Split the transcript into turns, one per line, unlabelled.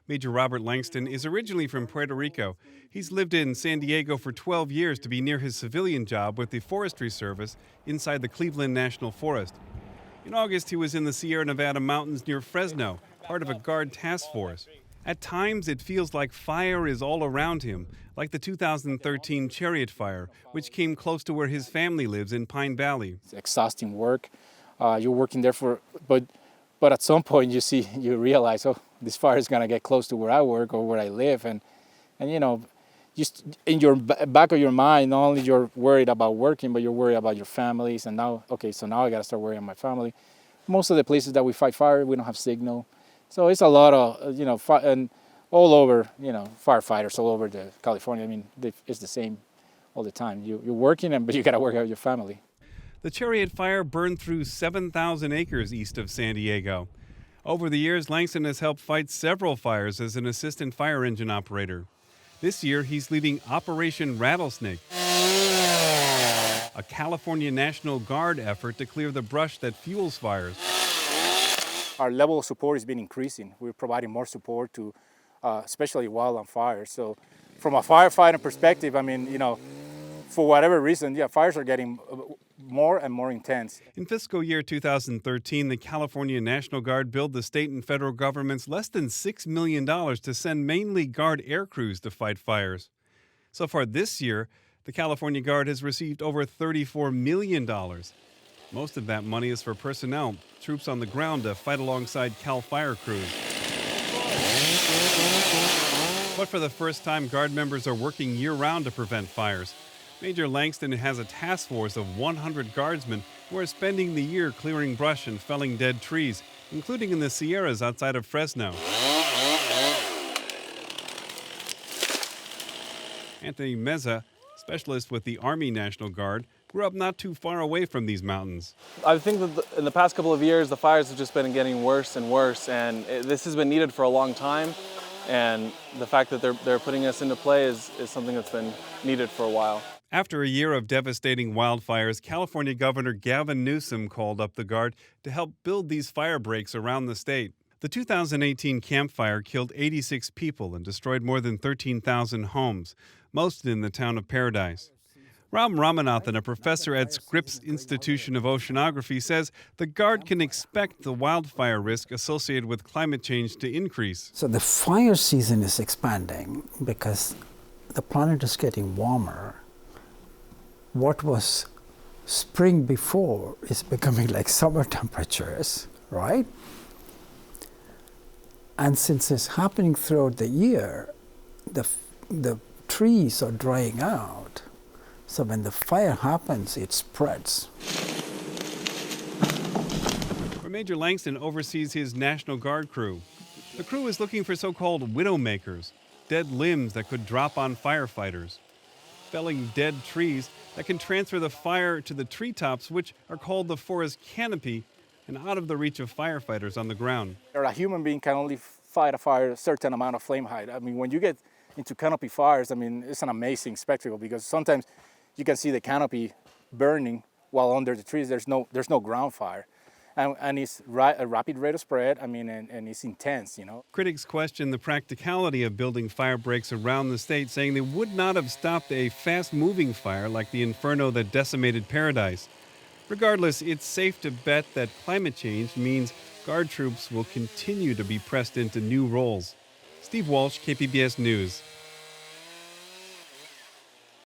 Major Robert Langston is originally from Puerto Rico. He's lived in San Diego for 12 years to be near his civilian job with the Forestry Service inside the Cleveland National Forest. In August, he was in the Sierra Nevada mountains near Fresno, part of a Guard task force. At times, it feels like fire is all around him, like the 2013 Chariot fire, which came close to where his family lives in Pine Valley.
It's exhausting work. You're working there but at some point you realize, oh, this fire is gonna get close to where I work or where I live, and just in your back of your mind, not only you're worried about working, but you're worried about your families. And now, okay, so now I gotta start worrying about my family. Most of the places that we fight fire, we don't have signal, so it's a lot of and all over, firefighters all over California. I mean, it's the same all the time. You're working, but you gotta work out your family.
The Chariot fire burned through 7,000 acres east of San Diego. Over the years, Langston has helped fight several fires as an assistant fire engine operator. This year, he's leading Operation Rattlesnake, a California National Guard effort to clear the brush that fuels fires.
Our level of support has been increasing. We're providing more support to especially wildland fires. So from a firefighting perspective, I mean, for whatever reason, fires are getting more and more intense.
In fiscal year 2013, the California National Guard billed the state and federal governments less than $6 million to send mainly Guard air crews to fight fires. So far this year, the California Guard has received over $34 million. Most of that money is for personnel, troops on the ground to fight alongside Cal Fire crews. But for the first time, Guard members are working year-round to prevent fires. Major Langston has a task force of 100 guardsmen who are spending the year clearing brush and felling dead trees, including in the Sierras outside of Fresno. Anthony Meza, specialist with the Army National Guard, grew up not too far away from these mountains.
I think that in the past couple of years, the fires have just been getting worse and worse, and this has been needed for a long time. And the fact that they're putting us into play is something that's been needed for a while.
After a year of devastating wildfires, California Governor Gavin Newsom called up the Guard to help build these fire breaks around the state. The 2018 Camp Fire killed 86 people and destroyed more than 13,000 homes, most in the town of Paradise. Ramanathan, a professor at Scripps Institution of Oceanography, says the Guard can expect the wildfire risk associated with climate change to increase.
So the fire season is expanding because the planet is getting warmer. What was spring before is becoming like summer temperatures, right? And since it's happening throughout the year, the trees are drying out. So when the fire happens, it spreads.
Major Langston oversees his National Guard crew. The crew is looking for so-called widowmakers, dead limbs that could drop on firefighters. Felling dead trees that can transfer the fire to the treetops, which are called the forest canopy, and out of the reach of firefighters on the ground.
A human being can only fight a fire a certain amount of flame height. I mean, when you get into canopy fires, I mean, it's an amazing spectacle because sometimes you can see the canopy burning while under the trees there's no ground fire. And it's a rapid rate of spread, I mean, and it's intense,
Critics question the practicality of building fire breaks around the state, saying they would not have stopped a fast-moving fire like the inferno that decimated Paradise. Regardless, it's safe to bet that climate change means Guard troops will continue to be pressed into new roles. Steve Walsh, KPBS News.